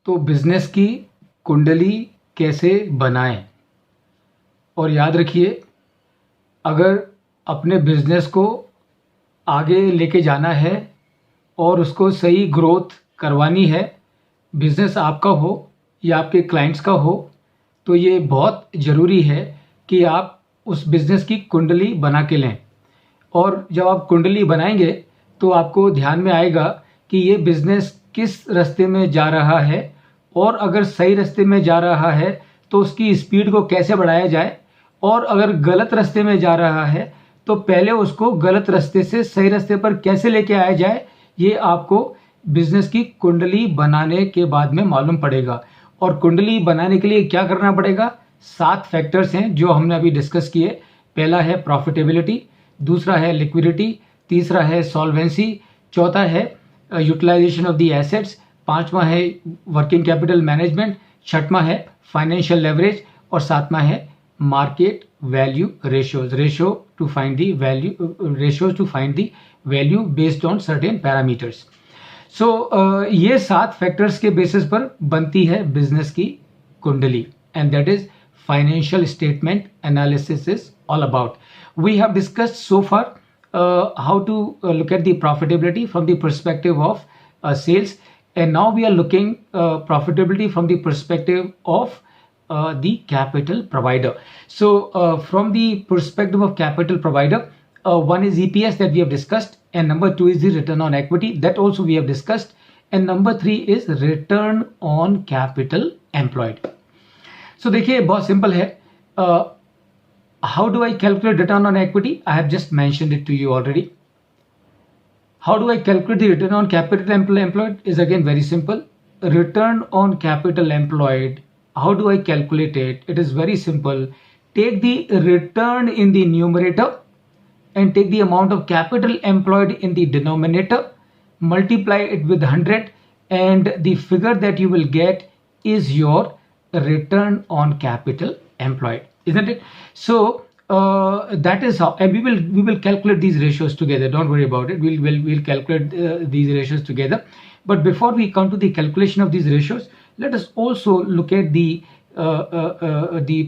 तो बिजनेस की कुंडली कैसे बनाएं। और याद रखिए, अगर अपने बिजनेस को आगे लेके जाना है और उसको सही ग्रोथ करवानी है, बिजनेस आपका हो या आपके क्लाइंट्स का हो, तो ये बहुत ज़रूरी है कि आप उस बिजनेस की कुंडली बना के लें। और जब आप कुंडली बनाएंगे तो आपको ध्यान में आएगा कि ये बिजनेस किस रास्ते में जा रहा है, और अगर सही रास्ते में जा रहा है तो उसकी स्पीड को कैसे बढ़ाया जाए, और अगर गलत रास्ते में जा रहा है तो पहले उसको गलत रास्ते से सही रास्ते पर कैसे लेके आया जाए, ये आपको बिजनेस की कुंडली बनाने के बाद में मालूम पड़ेगा। और कुंडली बनाने के लिए क्या करना पड़ेगा? 7 फैक्टर्स हैं जो हमने अभी डिस्कस किए। पहला है प्रॉफिटेबिलिटी, दूसरा है लिक्विडिटी, तीसरा है सॉल्वेंसी, चौथा है यूटिलाइजेशन ऑफ द एसेट्स, पांचवा है वर्किंग कैपिटल मैनेजमेंट, छठवां है फाइनेंशियल लेवरेज, और सातवां है market value ratios, ratios to find the value based on certain parameters. So ये 7 फैक्टर्स के बेसिस पर बनती है बिजनेस की कुंडली, and that is financial statement analysis is all about. We have discussed so far how to look at the profitability from the perspective of sales, and now we are looking profitability from the perspective of the capital provider. So from the perspective of capital provider, one is EPS that we have discussed, and number 2 is the return on equity, that also we have discussed, and number 3 is return on capital employed. So देखिए, बहुत simple है। How do I calculate return on equity? I have just mentioned it to you already. How do I calculate the return on capital employed? Is again very simple. Return on capital employed, how do I calculate it? It is very simple. Take the return in the numerator and take the amount of capital employed in the denominator, multiply it with 100, and the figure that you will get is your return on capital employed, isn't it? So that is how, and we will calculate these ratios together. Don't worry about it. We'll calculate these ratios together. But before we come to the calculation of these ratios, let us also look at the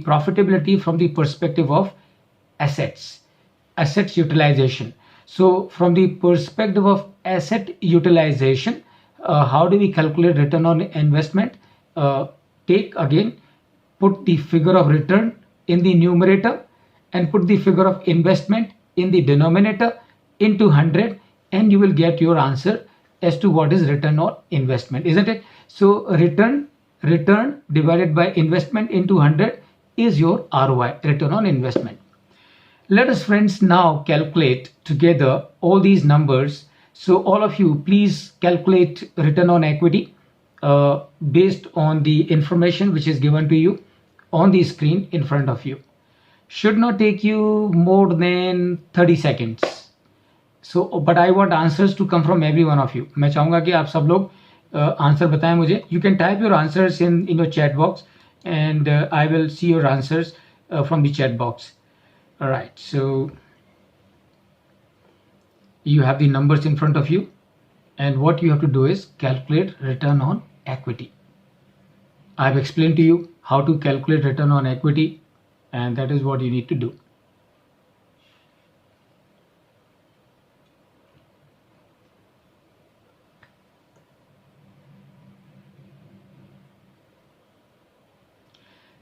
profitability from the perspective of assets utilization. So from the perspective of asset utilization, how do we calculate return on investment? Take again, put the figure of return in the numerator and put the figure of investment in the denominator into 100, and you will get your answer as to what is return on investment, isn't it? So return divided by investment into 100 is your ROI, return on investment. Let us, friends, now calculate together all these numbers. So all of you, please calculate return on equity based on the information which is given to you on the screen in front of you. Should not take you more than 30 seconds. So, but I want answers to come from every one of you. मैं चाहूँगा कि आप सब लोग answer बताएं मुझे. You can type your answers in your chat box, and I will see your answers from the chat box. All right, so you have the numbers in front of you, and what you have to do is calculate return on equity. I've explained to you how to calculate return on equity, and that is what you need to do.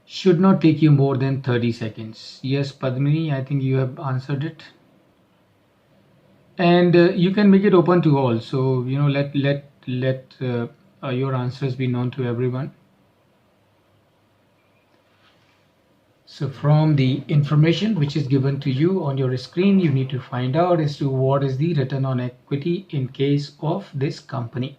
Should not take you more than 30 seconds. Yes, Padmini, I think you have answered it. And you can make it open to all. So, let your answers be known to everyone. So from the information which is given to you on your screen, you need to find out as to what is the return on equity in case of this company.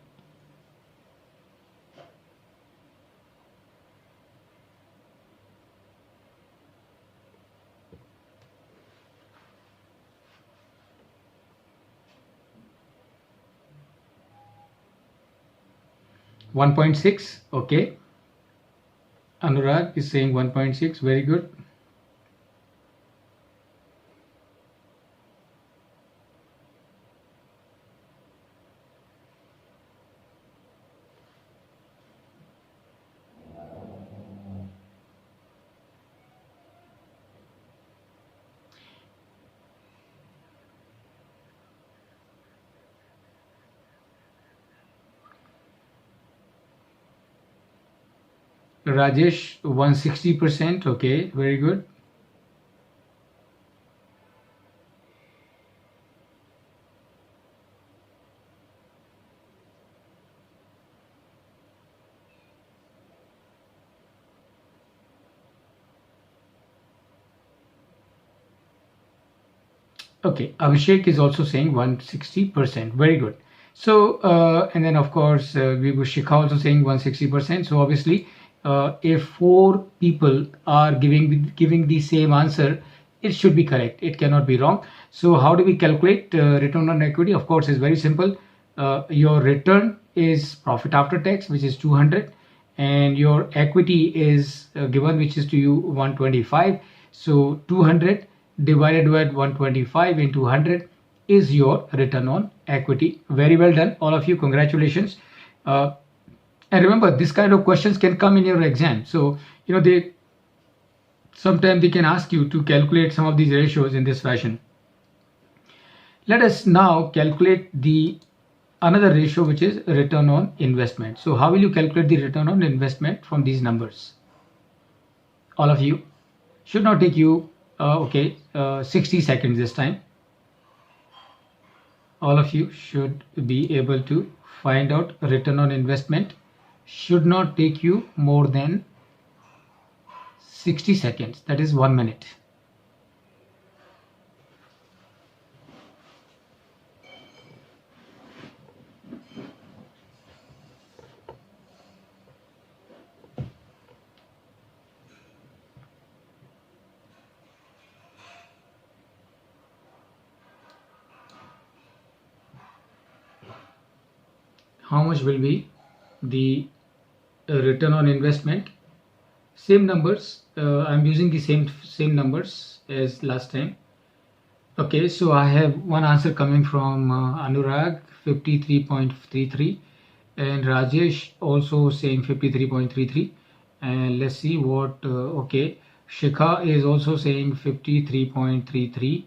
$1.6, okay. Anurag is saying 1.6, very good. Rajesh, 160%. Okay, very good. Okay, Abhishek is also saying 160%. Very good. So, and then of course, Shikha also saying 160%. So obviously, if four people are giving the same answer, it should be correct. It cannot be wrong. So, how do we calculate return on equity? Of course, it's very simple. Your return is profit after tax, which is 200, and your equity is given, which is to you 125. So 200 divided by 125 into 100 is your return on equity. Very well done, all of you. Congratulations. Uh, and remember, this kind of questions can come in your exam. So they sometimes they can ask you to calculate some of these ratios in this fashion. Let us now calculate the another ratio, which is return on investment. So how will you calculate the return on investment from these numbers? All of you, should not take you 60 seconds this time. All of you should be able to find out return on investment. Should not take you more than 60 seconds, that is 1 minute. How much will be the return on investment? Same numbers. I'm using the same numbers as last time. Okay, so I have one answer coming from Anurag, 53.33, and Rajesh also saying 53.33. And let's see what. Okay, Shikha is also saying 53.33.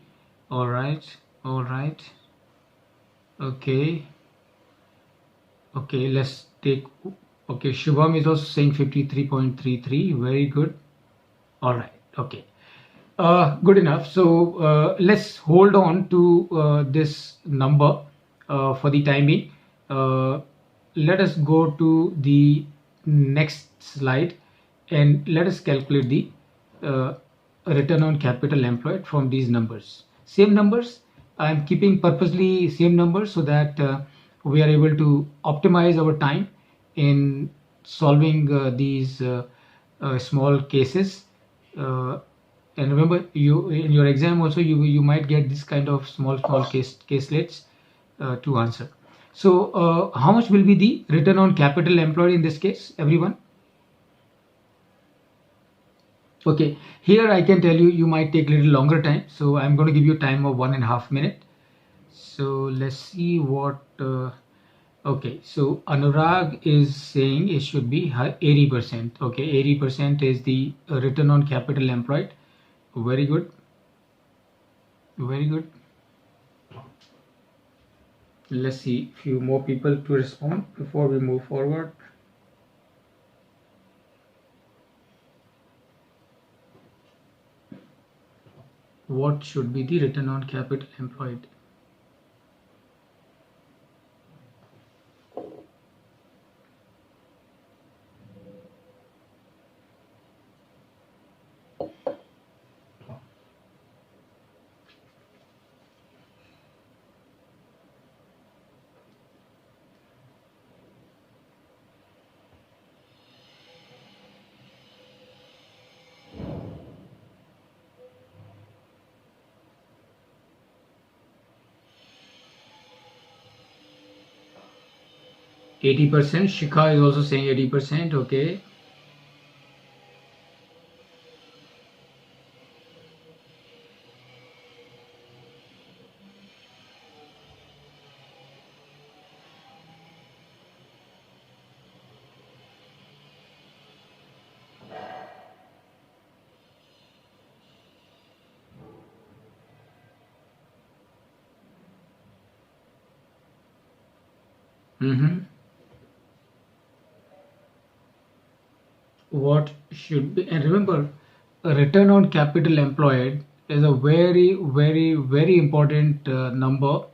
All right, all right. Okay, okay. Let's take. Okay, Shubham is also saying 53.33. Very good. All right. Okay. Good enough. So let's hold on to this number for the time being. Let us go to the next slide and let us calculate the uh, return on capital employed from these numbers. Same numbers. I'm keeping purposely same numbers so that we are able to optimize our time in solving these small cases. Uh, and remember, you in your exam also you might get this kind of small caselets to answer. So how much will be the return on capital employed in this case, everyone? Okay, here I can tell you you might take a little longer time. So I'm going to give you time of 1.5 minute. So let's see what. Okay, so Anurag is saying it should be 80%. Okay, 80% is the return on capital employed. Very good. Very good. Let's see few more people to respond before we move forward. What should be the return on capital employed? %. Shikha is also saying 80%. Okay. Mm-hmm. what should be, and remember, a return on capital employed is a very important number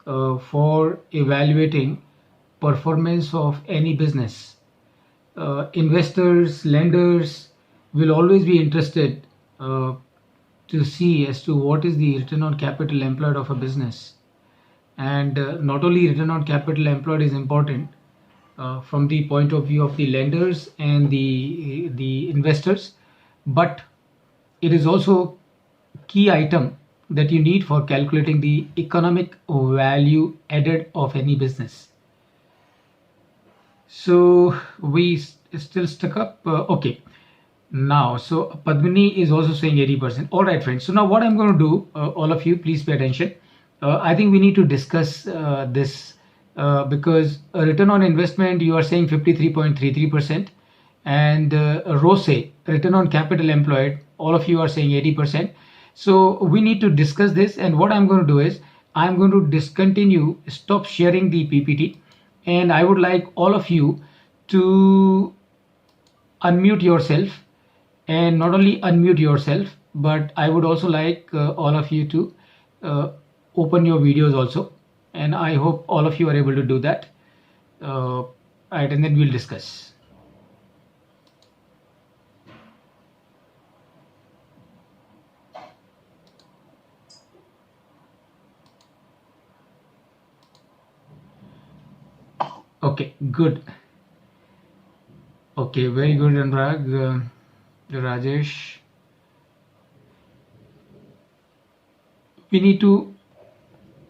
for evaluating performance of any business. Investors, lenders will always be interested to see as to what is the return on capital employed of a business. And not only return on capital employed is important from the point of view of the lenders and the investors, but it is also key item that you need for calculating the economic value added of any business. So we still stuck up. Okay. Now, so Padmini is also saying 80%. All right, friends. So now what I'm going to do, all of you, please pay attention. I think we need to discuss this because a return on investment, you are saying 53.33%, and ROCE, return on capital employed, all of you are saying 80%. So we need to discuss this, and what I'm going to do is I'm going to discontinue, stop sharing the PPT, and I would like all of you to unmute yourself, and not only unmute yourself, but I would also like all of you to open your videos also, and I hope all of you are able to do that. Right, and then we'll discuss. Okay, good. Okay, very good, Anurag, Rajesh. We need to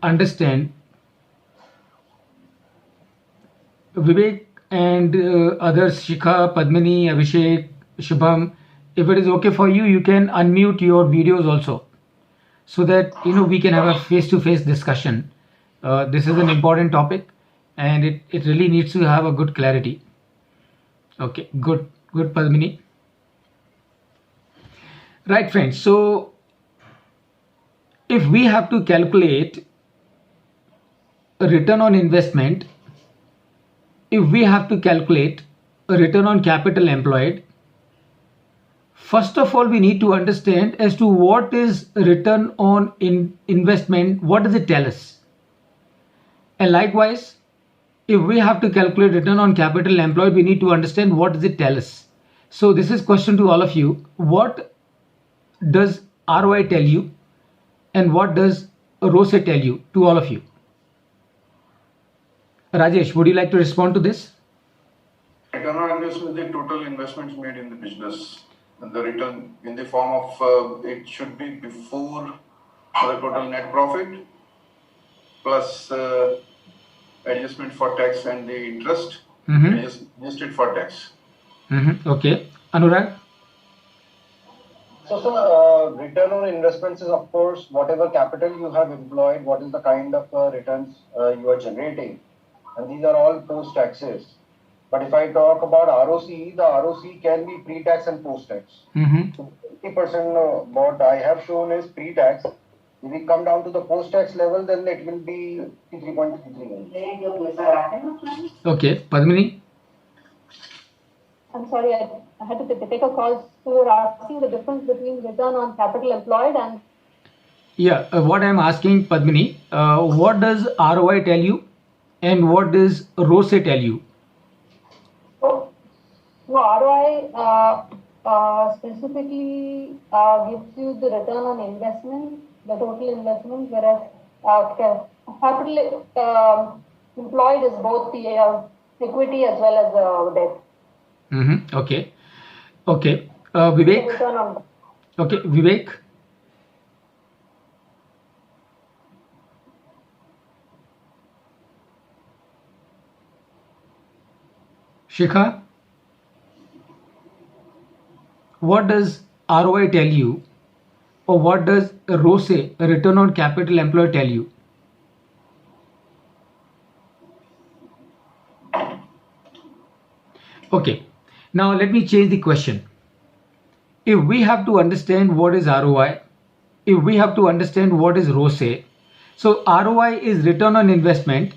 understand, Vivek and others, Shikha, Padmini, Abhishek, Shubham, if it is okay for you, you can unmute your videos also, so that we can have a face-to-face discussion. This is an important topic, and it really needs to have a good clarity. Okay, good, Padmini. Right, friends. So if we have to calculate a return on investment, if we have to calculate a return on capital employed, first of all, we need to understand as to what is return on investment, what does it tell us? And likewise, if we have to calculate return on capital employed, we need to understand what does it tell us. So this is question to all of you. What does ROI tell you, and what does ROCE tell you, to all of you? Rajesh, would you like to respond to this? Return on investment is the total investments made in the business, and the return in the form of it should be before the total net profit plus adjustment for tax and the interest, adjusted for tax. Okay, Anurag. So, return on investments is, of course, whatever capital you have employed, what is the kind of returns you are generating. And these are all post-taxes. But if I talk about ROC, the ROC can be pre-tax and post-tax. So 50% what I have shown is pre-tax. If we come down to the post-tax level, then it will be 3.33. Okay, Padmini. I'm sorry, I had to take a call. So you're asking the difference between return on capital employed and... Yeah, what I'm asking, Padmini, what does ROI tell you, and what does ROCE tell you? So ROI specifically gives you the return on investment, the total investment, whereas capital employed is both the equity as well as debt. Okay. Okay. Vivek. Okay, Vivek. Shikha, what does ROI tell you, or what does ROCE, return on capital employed, tell you? Okay, now let me change the question. If we have to understand what is ROI, if we have to understand what is ROCE, so ROI is return on investment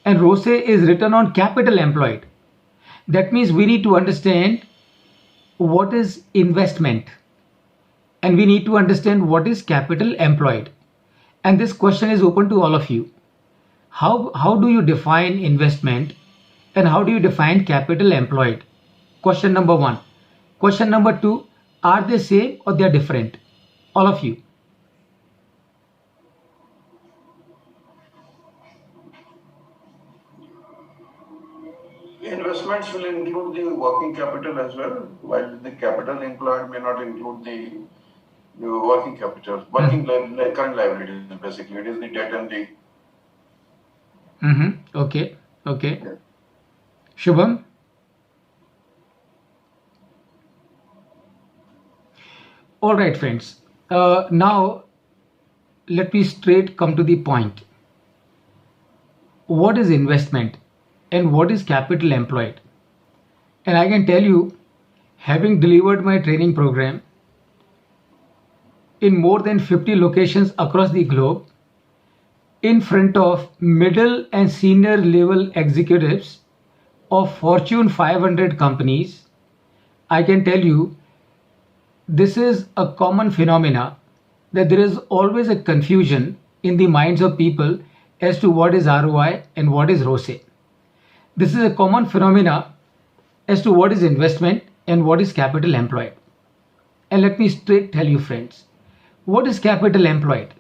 and ROCE is return on capital employed. That means we need to understand what is investment, and we need to understand what is capital employed. And this question is open to all of you. How do you define investment and how do you define capital employed? Question number one. Question number two, are they same or they are different? All of you. Investments will include the working capital as well, while the capital employed may not include the working capital, current liabilities basically. It is the debt and the. Okay. Shubham? All right, friends. Now, let me straight come to the point. What is investment and what is capital employed? And I can tell you, having delivered my training program in more than 50 locations across the globe, in front of middle and senior level executives of Fortune 500 companies, I can tell you this is a common phenomena that there is always a confusion in the minds of people as to what is ROI and what is ROCE. This is a common phenomena as to what is investment and what is capital employed. And let me straight tell you, friends, what is capital employed?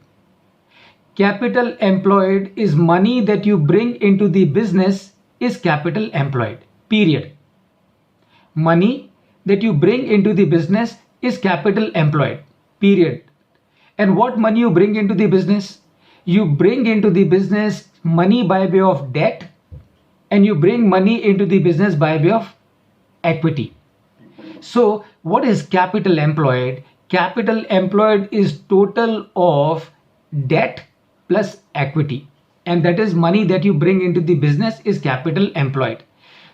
Capital employed is money that you bring into the business is capital employed, period. Money that you bring into the business is capital employed, period. And what money you bring into the business? You bring into the business money by way of debt, and you bring money into the business by way of equity. So what is capital employed? Capital employed is total of debt plus equity, and that is money that you bring into the business is capital employed.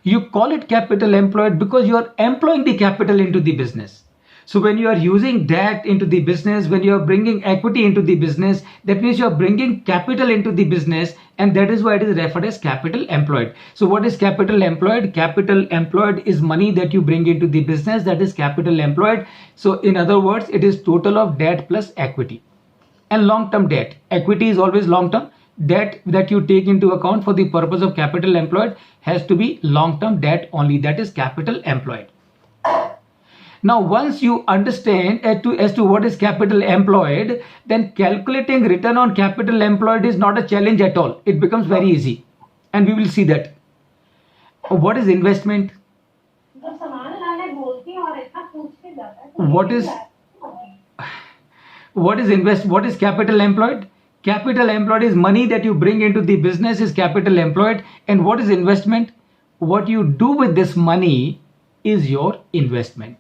You call it capital employed because you are employing the capital into the business. So when you are using debt into the business, when you are bringing equity into the business, that means you are bringing capital into the business, and that is why it is referred as capital employed. So what is capital employed? Capital employed is money that you bring into the business, that is capital employed. So in other words, it is total of debt plus equity. And long-term debt. Equity is always long-term. Debt that you take into account for the purpose of capital employed has to be long-term debt only. That is capital employed. Now, once you understand as to what is capital employed, then calculating return on capital employed is not a challenge at all. It becomes very easy. And we will see that. What is investment? What is capital employed? Capital employed is money that you bring into the business is capital employed. And what is investment? What you do with this money is your investment.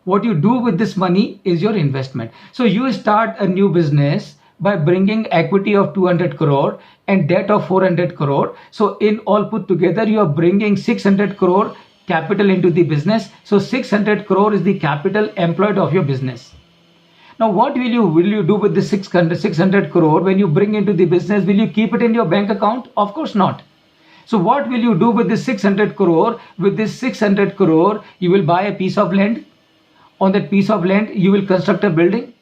What you do with this money is your investment. So you start a new business by bringing equity of 200 crore and debt of 400 crore. So in all put together, you are bringing 600 crore capital into the business. So 600 crore is the capital employed of your business. Now, what will you do with the 600 crore when you bring into the business? Will you keep it in your bank account? Of course not. So what will you do with this 600 crore? With this 600 crore, you will buy a piece of land. On that piece of land, you will construct a building.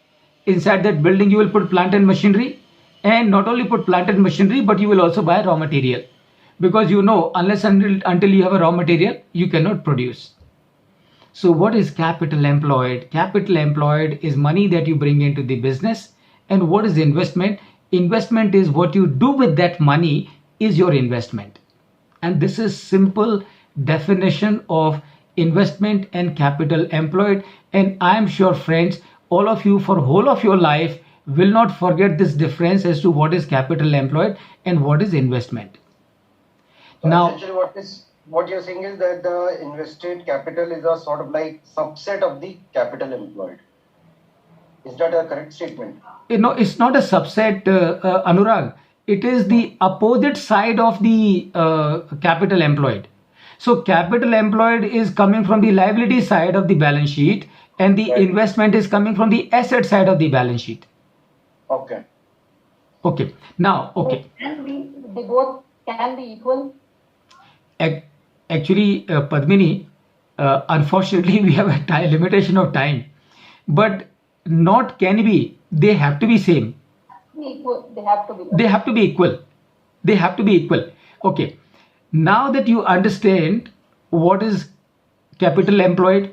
Inside that building, you will put plant and machinery. And not only put plant and machinery, but you will also buy raw material. Because you know, until you have a raw material, you cannot produce. So what is capital employed? Capital employed is money that you bring into the business. And what is investment? Investment is what you do with that money is your investment. And this is simple definition of investment and capital employed. And I am sure, friends, all of you for whole of your life will not forget this difference as to what is capital employed and what is investment. So now, essentially what you're saying is that the invested capital is a sort of like subset of the capital employed. Is that a correct statement? No, it's not a subset, Anurag. It is the opposite side of the capital employed. So capital employed is coming from the liability side of the balance sheet, and the Right. investment is coming from the asset side of the balance sheet. Okay. Okay. Now, okay. They both can be equal. Actually, Padmini, Unfortunately, we have a limitation of time, but not can be. They have to be same. Equal. They have to be. They have to be equal. They have to be equal. Okay. Now that you understand what is capital employed,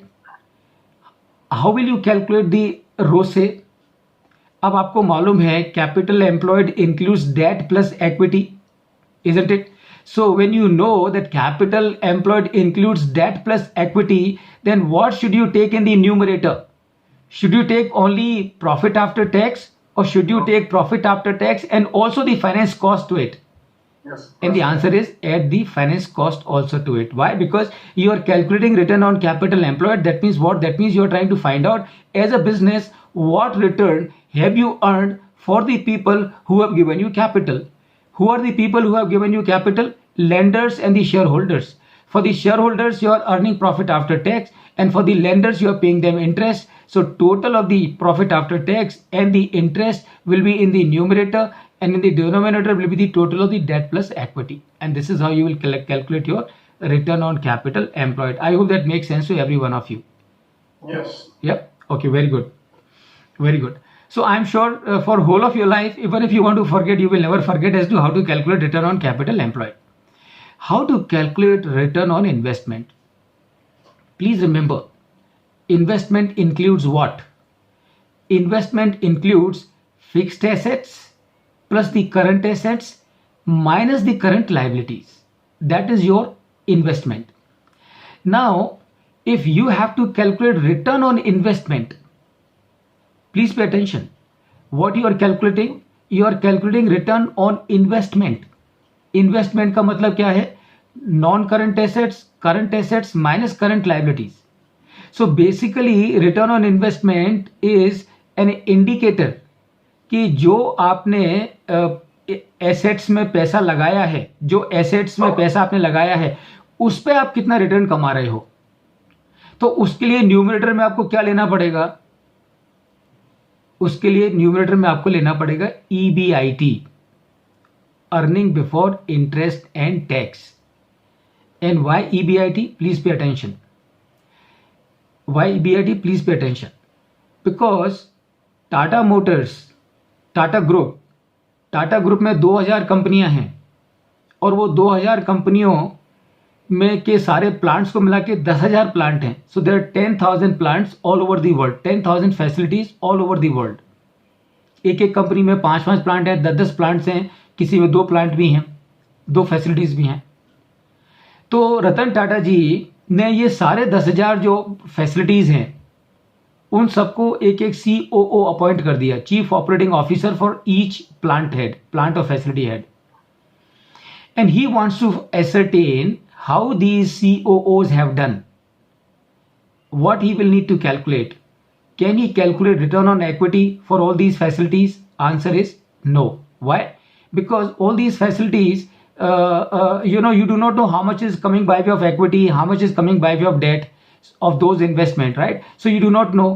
how will you calculate the ROCE? अब आपको मालूम है capital employed includes debt plus equity, isn't it? So when you know that capital employed includes debt plus equity, then what should you take in the numerator? Should you take only profit after tax, or should you take profit after tax and also the finance cost to it? Yes. And the answer is add the finance cost also to it. Why? Because you are calculating return on capital employed. That means what? That means you are trying to find out as a business what return have you earned for the people who have given you capital. Who are the people who have given you capital? Lenders and the shareholders. For the shareholders, you are earning profit after tax, and for the lenders, you are paying them interest. So total of the profit after tax and the interest will be in the numerator, and in the denominator will be the total of the debt plus equity. And this is how you will calculate your return on capital employed. I hope that makes sense to every one of you. Yes. Yep. Okay. Very good. Very good. So I'm sure for whole of your life, even if you want to forget, you will never forget as to how to calculate return on capital employed. How to calculate return on investment? Please remember, investment includes what? Investment includes fixed assets plus the current assets minus the current liabilities. That is your investment. Now, if you have to calculate return on investment, please pay attention. What you are calculating? You are calculating return on investment. Investment का मतलब क्या है? Non current assets minus current liabilities. So basically return on investment is an indicator कि जो आपने assets में पैसा लगाया है, जो एसेट्स में पैसा आपने लगाया है, उस पे आप कितना रिटर्न कमा रहे हो. तो उसके लिए न्यूमरेटर में आपको क्या लेना पड़ेगा? उसके लिए न्यूमरेटर में आपको लेना पड़ेगा EBIT, earning before interest and tax. And why EBIT? Please pay attention. Why EBIT? Please pay attention. Because Tata Motors, Tata Group में 2000 कंपनियां हैं, और वो 2000 कंपनियों में के सारे प्लांट्स को मिला के 10,000 प्लांट हैं. So there are 10,000 plants all over the world, 10,000 facilities all over the world. एक एक कंपनी में 5-5 प्लांट हैं, 10-10 प्लांट्स हैं, किसी में 2 प्लांट भी हैं, 2 फैसिलिटीज भी हैं. तो रतन टाटा जी ने ये सारे 10,000 जो फैसिलिटीज हैं उन सबको एक एक COO अपॉइंट कर दिया, chief operating officer for each plant head, plant और facility head. And he wants to ascertain how these COOs have done. What he will need to calculate? Can he calculate return on equity for all these facilities? Answer is no. Why? Because all these facilities you do not know how much is coming by way of equity, how much is coming by way of debt of those investment, right? So you do not know.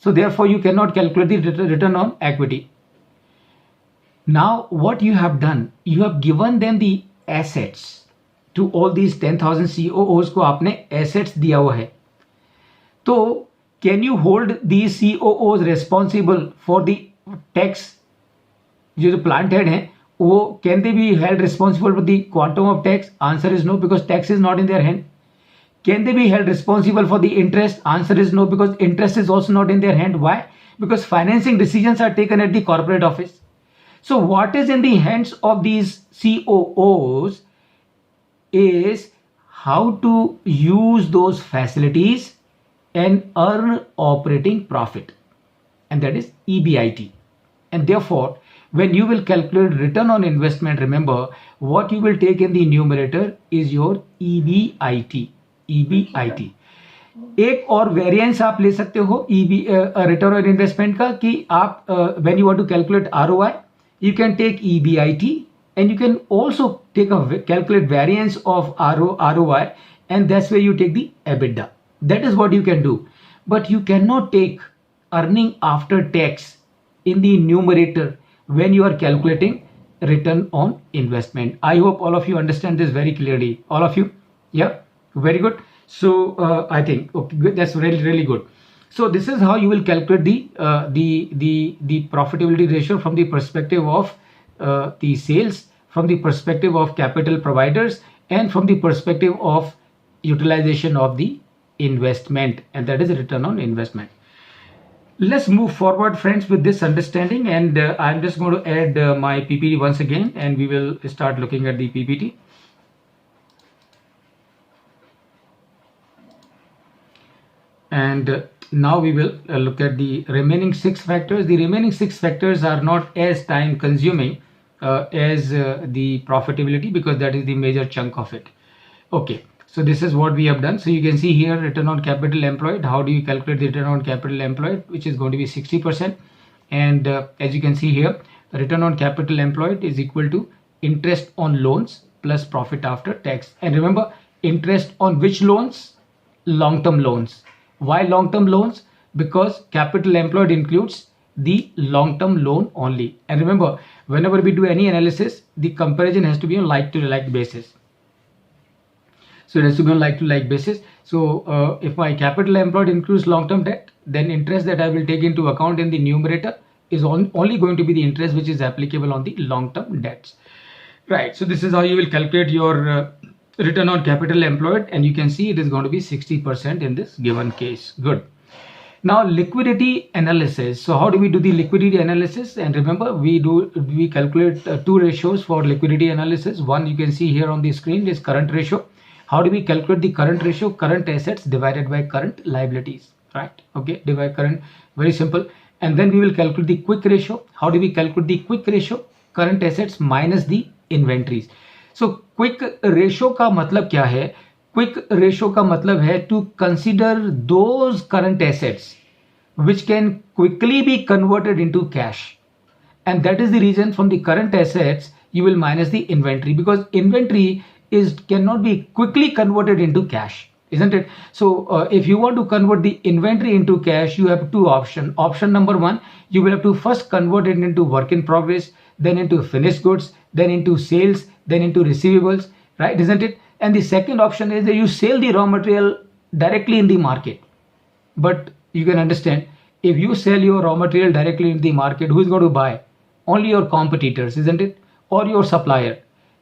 So therefore you cannot calculate the return on equity. Now what you have done, you have given them the assets. To all these 10,000 COOs को आपने assets दिया हुआ है. तो can you hold these COOs responsible for the tax? जो plant head हैं वो can they be held responsible for the quantum of tax? Answer is no, because tax is not in their hand. Can they be held responsible for the interest? Answer is no, because interest is also not in their hand. Why? Because financing decisions are taken at the corporate office. So what is in the hands of these COOs is how to use those facilities and earn operating profit, and that is EBIT. And therefore when you will calculate return on investment, remember what you will take in the numerator is your EBIT. EBIT. एक और variance आप ले सकते हो return on investment का कि आप when you want to calculate ROI, you can take EBIT and you can also take a calculate variance of ROI, and that's where you take the EBITDA. That is what you can do, but you cannot take earning after tax in the numerator when you are calculating return on investment. I hope all of you understand this very clearly. All of you? Yeah, very good. So I think okay, good. That's really good. So this is how you will calculate the profitability ratio from the perspective of the sales, from the perspective of capital providers, and from the perspective of utilization of the investment, and that is return on investment. Let's move forward, friends, with this understanding, and I'm just going to add my PPT once again, and we will start looking at the PPT. And now we will look at the remaining 6 factors. The remaining 6 factors are not as time consuming as the profitability, because that is the major chunk of it. Okay, so this is what we have done. So you can see here return on capital employed. How do you calculate the return on capital employed, which is going to be 60%. And as you can see here, return on capital employed is equal to interest on loans plus profit after tax. And remember, interest on which loans? Long-term loans. Why long-term loans? Because capital employed includes the long-term loan only. And remember, whenever we do any analysis, the comparison has to be on like-to-like basis. So it has to be on like-to-like basis. So if my capital employed includes long-term debt, then interest that I will take into account in the numerator is only going to be the interest which is applicable on the long-term debts. Right. So this is how you will calculate your return on capital employed, and you can see it is going to be 60% in this given case. Good. Now liquidity analysis. So how do we do the liquidity analysis? And remember, we calculate 2 ratios for liquidity analysis. One you can see here on the screen is current ratio. How do we calculate the current ratio? Current assets divided by current liabilities, right? Okay, divide current, very simple. And then we will calculate the quick ratio. How do we calculate the quick ratio? Current assets minus the inventories. So quick ratio का मतलब क्या है? Quick ratio का मतलब है to consider those current assets which can quickly be converted into cash. And that is the reason from the current assets you will minus the inventory, because inventory cannot be quickly converted into cash, isn't it? So if you want to convert the inventory into cash, you have 2 options. Option number 1, you will have to first convert it into work in progress, then into finished goods, then into sales, then into receivables, right? Isn't it? And the second option is that you sell the raw material directly in the market. But you can understand, if you sell your raw material directly in the market, who is going to buy? Only your competitors, isn't it? Or your supplier.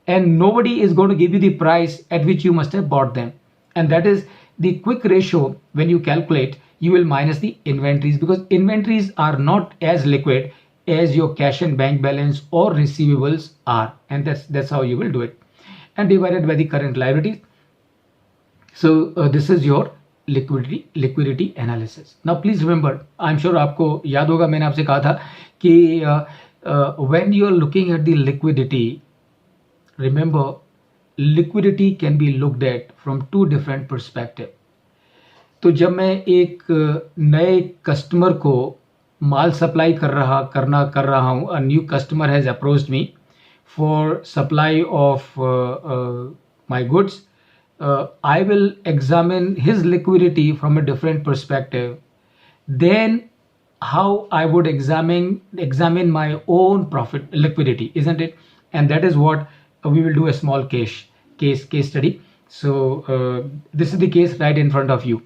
And nobody is going to give you the price at which you must have bought them. And that is the quick ratio. When you calculate, you will minus the inventories, because inventories are not as liquid as your cash and bank balance or receivables are. And that's how you will do it. And divided by the current liabilities. So this is your liquidity analysis. Now please remember, I'm sure आपको याद होगा, मैंने आपसे कहा था कि when you are looking at the liquidity, remember, liquidity can be looked at from 2 different perspectives. तो जब मैं एक नए कस्टमर को माल सप्लाई कर रहा हूँ, a new customer has approached me for supply of my goods, I will examine his liquidity from a different perspective than how I would examine my own profit liquidity, isn't it? And that is what we will do a small case study. So this is the case right in front of you.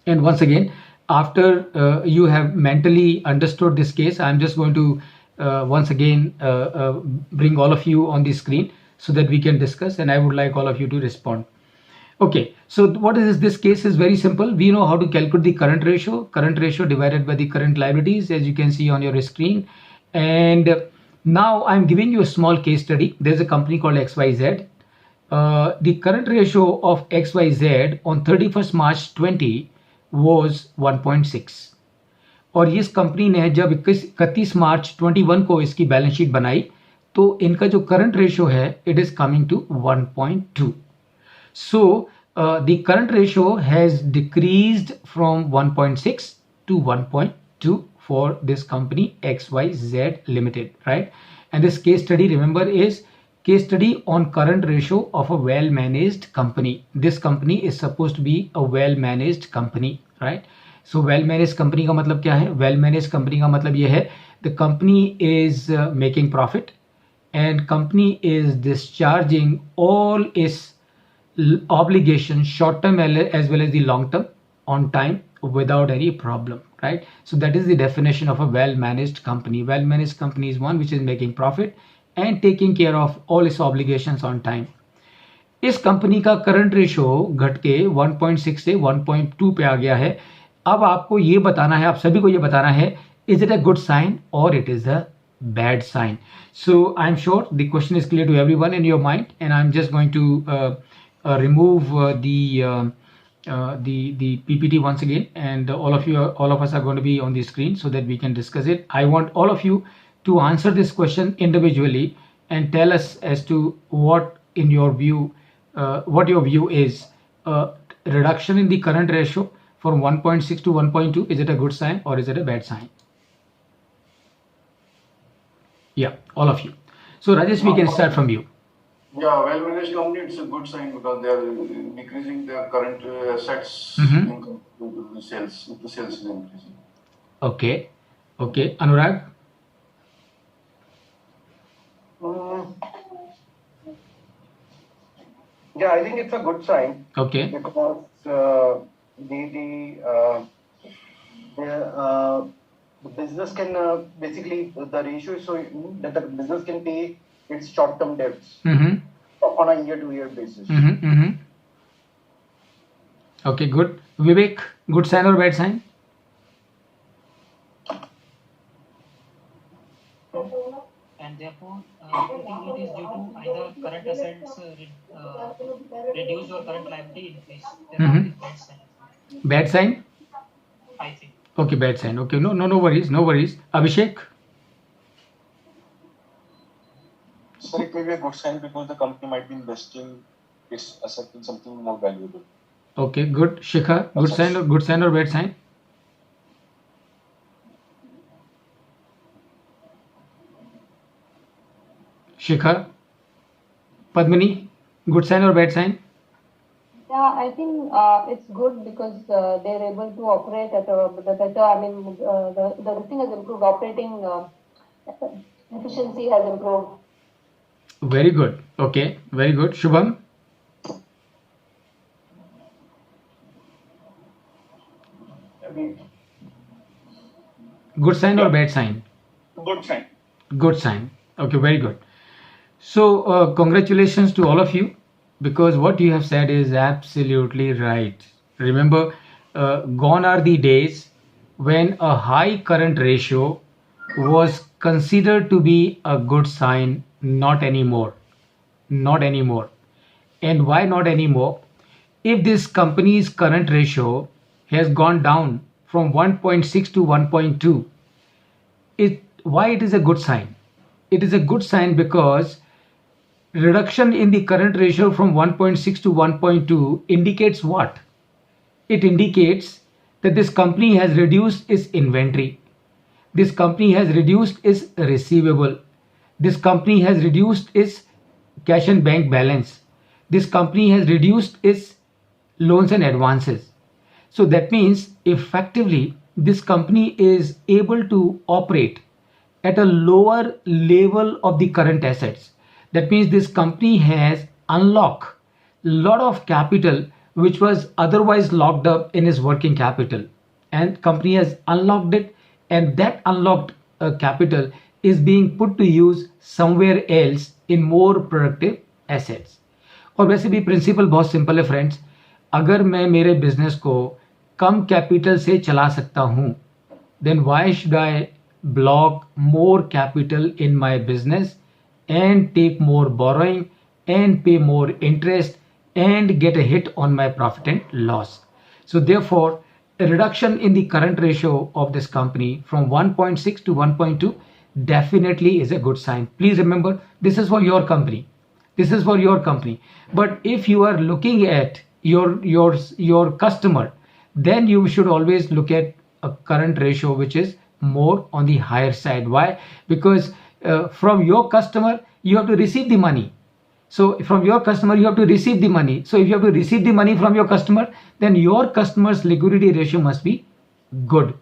And once again, after you have mentally understood this case, I'm just going to once again bring all of you on the screen so that we can discuss, and I would like all of you to respond. Okay, so what is this case is very simple. We know how to calculate the current ratio divided by the current liabilities, as you can see on your screen. And now I'm giving you a small case study. There's a company called XYZ. The current ratio of XYZ on 31st March 20 was 1.6. और इस company ने जब 31 मार्च 21 को इसकी balance sheet बनाई, तो इनका जो करंट रेशियो है, it is coming to 1.2. So the current ratio has decreased from 1.6 to 1.2 for this company XYZ Limited, right? And this case study, remember, is case study on current ratio of a well-managed company. This company is supposed to be a well-managed company, right? So well-managed company का मतलब क्या है? Well-managed company का मतलब ये है, the company is making profit and company is discharging all its obligations, short term as well as the long term, on time without any problem, right? So that is the definition of a well managed company. Well managed company is one which is making profit and taking care of all its obligations on time. इस company का current ratio घट के 1.6 से 1.2 पे आ गया है. अब आपको ये बताना है, आप सभी को ये बताना है, is it a good sign और it is a bad sign. So I'm sure the question is clear to everyone in your mind, and I'm just going to remove the PPT once again, and all of us are going to be on the screen so that we can discuss it. I want all of you to answer this question individually and tell us as to what in your view, what your view is. Reduction in the current ratio from 1.6 to 1.2, is it a good sign or is it a bad sign? Yeah, all of you. So Rajesh, we can start from you. Yeah, well-managed company, it's a good sign because they are decreasing their current assets. The sales is increasing. Okay. Anurag? Yeah, I think it's a good sign. Okay. Because the business can basically, the ratio is so that the business can pay its short-term debts on a year-to-year basis. Okay, good. Vivek, good sign or bad sign? And therefore, I think it is due to either current assets reduced or current liability increase. Therefore, it is bad sign. Bad sign? I think. Okay, bad sign. Okay, no worries. Abhishek? Sir, it may be a good sign because the company might be investing its asset in something more valuable. Okay, good. Shikhar, good sign or bad sign? Shikhar? Padmini, good sign or bad sign? Yeah, I think it's good because they're able to operate at a better. I mean, the thing has improved. Operating efficiency has improved. Very good. Okay, very good. Shubham? Good sign or bad sign? Good sign. Good sign. Okay, very good. So congratulations to all of you, because what you have said is absolutely right. Remember, gone are the days when a high current ratio was considered to be a good sign. Not anymore. And why not anymore? If this company's current ratio has gone down from 1.6 to 1.2, why it is a good sign? It is a good sign because reduction in the current ratio from 1.6 to 1.2 indicates what? It indicates that this company has reduced its inventory. This company has reduced its receivable. This company has reduced its cash and bank balance. This company has reduced its loans and advances. So that means effectively this company is able to operate at a lower level of the current assets. That means this company has unlocked a lot of capital which was otherwise locked up in its working capital, and company has unlocked it, and that unlocked capital is being put to use somewhere else in more productive assets. और वैसे भी principal बहुत simple है friends. अगर मैं मेरे business को कम capital से चला सकता हूं, then why should I block more capital in my business and take more borrowing and pay more interest and get a hit on my profit and loss? So therefore, a reduction in the current ratio of this company from 1.6 to 1.2 definitely is a good sign. Please remember, this is for your company. But if you are looking at your customer, then you should always look at a current ratio which is more on the higher side. Why? Because from your customer you have to receive the money. So from your customer you have to receive the money. So if you have to receive the money from your customer, then your customer's liquidity ratio must be good.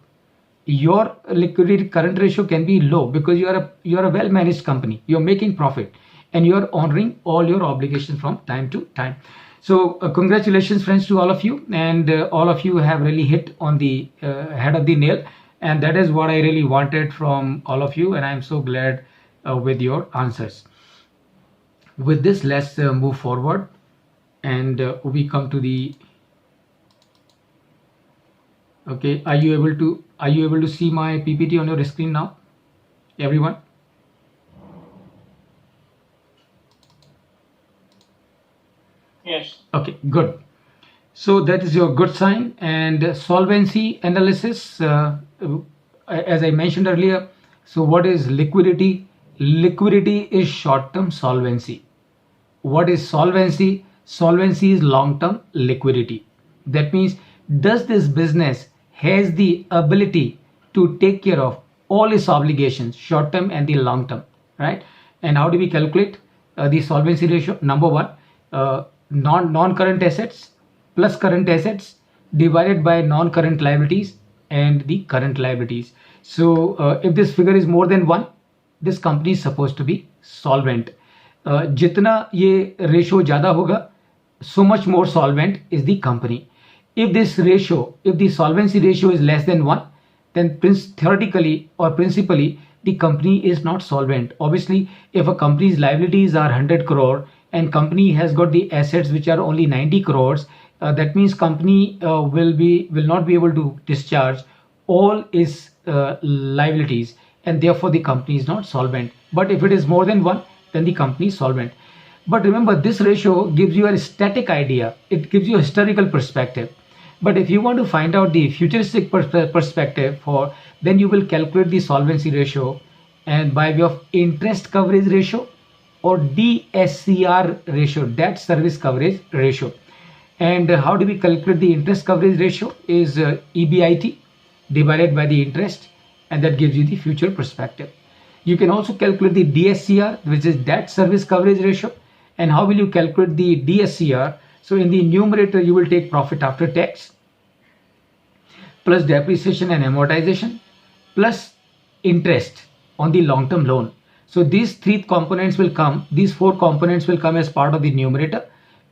Your liquidity current ratio can be low because you are a well managed company. You're making profit and you're honoring all your obligations from time to time. So congratulations friends to all of you, and all of you have really hit on the head of the nail, and that is what I really wanted from all of you, and I'm so glad with your answers. With this, let's move forward, and we come to the okay. Are you able to see my PPT on your screen now, everyone? Yes. Okay, good. So that is your good sign. And solvency analysis, as I mentioned earlier, so what is liquidity? Liquidity is short-term solvency. What is solvency? Solvency is long-term liquidity. That means, does this business has the ability to take care of all its obligations, short-term and the long-term, right? And how do we calculate the solvency ratio? Number one, non-current assets plus current assets divided by non-current liabilities and the current liabilities. So if this figure is more than 1, this company is supposed to be solvent. जितना ये ratio ज़्यादा होगा, so much more solvent is the company. If the solvency ratio is less than 1, then theoretically or principally the company is not solvent. Obviously, if a company's liabilities are 100 crore and company has got the assets which are only 90 crores, that means company will not be able to discharge all its liabilities, and therefore the company is not solvent. But if it is more than 1, then the company is solvent. But remember, this ratio gives you a static idea. It gives you a historical perspective. But if you want to find out the futuristic perspective then you will calculate the solvency ratio and by way of interest coverage ratio or DSCR ratio, debt service coverage ratio. And how do we calculate the interest coverage ratio? Is EBIT divided by the interest, and that gives you the future perspective. You can also calculate the DSCR, which is debt service coverage ratio. And how will you calculate the DSCR? So in the numerator, you will take profit after tax plus depreciation and amortization plus interest on the long-term loan. So these four components will come as part of the numerator,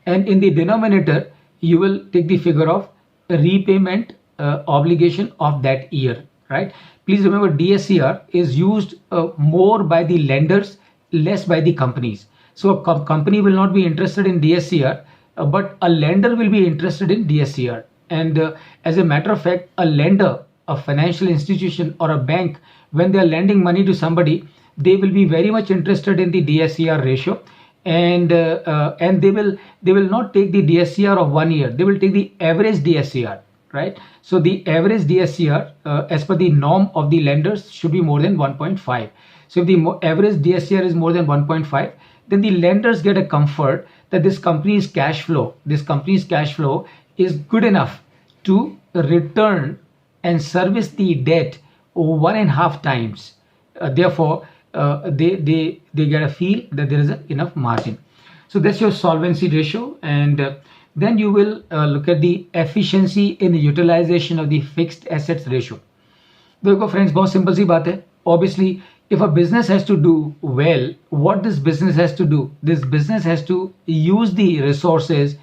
and in the denominator, you will take the figure of repayment obligation of that year, right? Please remember, DSCR is used more by the lenders, less by the companies. So a company will not be interested in DSCR, but a lender will be interested in DSCR. And as a matter of fact, a lender, a financial institution or a bank, when they are lending money to somebody, they will be very much interested in the DSCR ratio, and they will not take the DSCR of 1 year. They will take the average DSCR, right? So the average DSCR as per the norm of the lenders should be more than 1.5. So if the average DSCR is more than 1.5, then the lenders get a comfort that this company's cash flow is good enough to return and service the debt 1.5 times. Therefore, they get a feel that there is enough margin. So that's your solvency ratio, and then you will look at the efficiency in the utilization of the fixed assets ratio. देखो friends, बहुत simple सी बात है. Obviously, if a business has to do well, what this business has to do? This business has to use the resources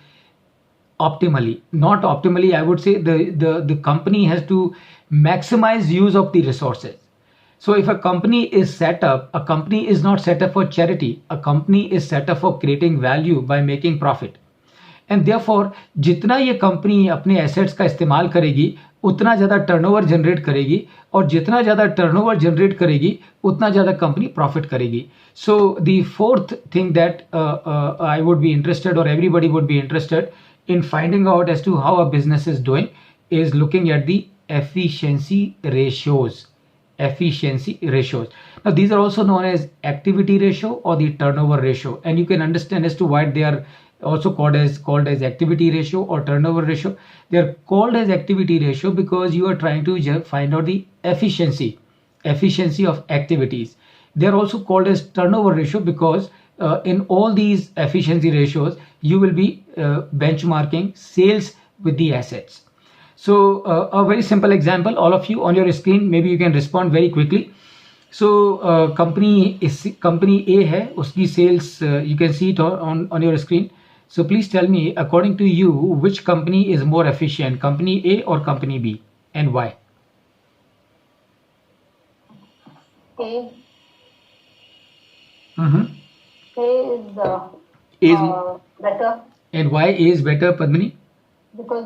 optimally. Not optimally, I would say the company has to maximize use of the resources. So if a company is set up, a company is not set up for charity. A company is set up for creating value by making profit. And therefore, जितना ये company अपने assets का इस्तेमाल करेगी, उतना ज़्यादा turnover generate करेगी, और जितना ज़्यादा टर्नओवर जनरेट करेगी, उतना ज़्यादा कंपनी प्रॉफिट करेगी. So the fourth thing that I would be interested, or everybody would be interested in finding out as to how a business is doing, is looking at the efficiency ratios. Now these are also known as activity ratio or the turnover ratio, and you can understand as to why they are also called as activity ratio or turnover ratio. They are called as activity ratio because you are trying to find out the efficiency of activities. They are also called as turnover ratio because in all these efficiency ratios, you will be benchmarking sales with the assets. So a very simple example, all of you on your screen, maybe you can respond very quickly. So company A है, उसकी sales you can see it on your screen. So please tell me, according to you, which company is more efficient, company A or company B, and why? A, Mm-hmm. A is Is better and why A is better, Padmini? because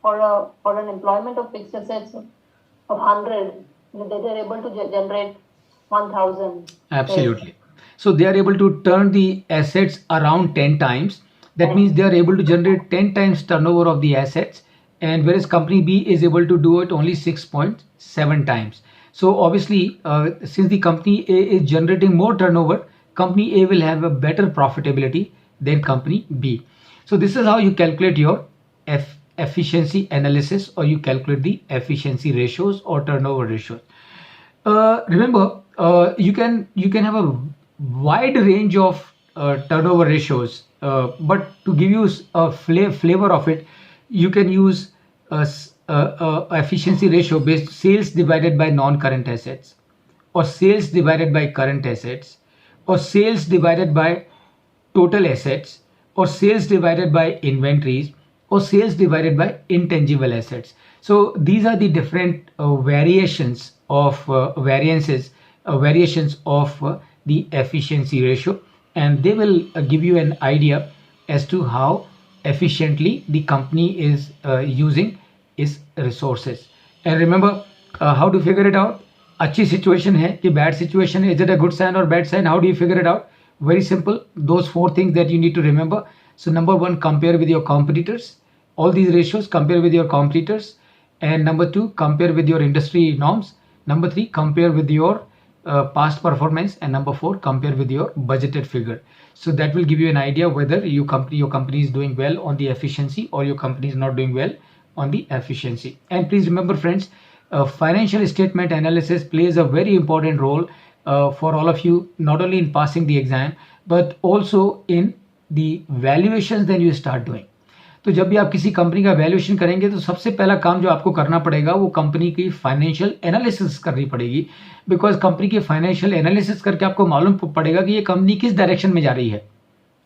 for an employment of fixed assets of 100, they're able to generate 1,000. Absolutely. So they are able to turn the assets around 10 times. That means they are able to generate 10 times turnover of the assets, and whereas company B is able to do it only 6.7 times. So obviously, since the company A is generating more turnover, company A will have a better profitability than company B. So this is how you calculate your efficiency analysis, or you calculate the efficiency ratios or turnover ratios. Remember, you can have a wide range of turnover ratios, but to give you a flavor of it, you can use efficiency ratio based sales divided by non-current assets, or sales divided by current assets, or sales divided by total assets, or sales divided by inventories, or sales divided by intangible assets. So these are the different variations of variations of the efficiency ratio, and they will give you an idea as to how efficiently the company is using its resources. And remember, how to figure it out. अच्छी situation है कि bad situation है, is it a good sign और bad sign, how do you figure it out? Very simple, those four things that you need to remember. So number one, compare with your competitors. All these ratios, compare with your competitors. And number two, compare with your industry norms. Number three, compare with your past performance. And number four, compare with your budgeted figure. So that will give you an idea whether your company is doing well on the efficiency, or your company is not doing well on the efficiency. And please remember, friends, financial statement analysis plays a very important role for all of you, not only in passing the exam but also in the valuations that you start doing. तो जब भी आप किसी company का valuation करेंगे तो सबसे पहला काम जो आपको करना पड़ेगा वो कंपनी की फाइनेंशियल एनालिसिस करनी पड़ेगी, बिकॉज कंपनी की फाइनेंशियल एनालिसिस करके आपको मालूम पड़ेगा कि ये कंपनी किस डायरेक्शन में जा रही है,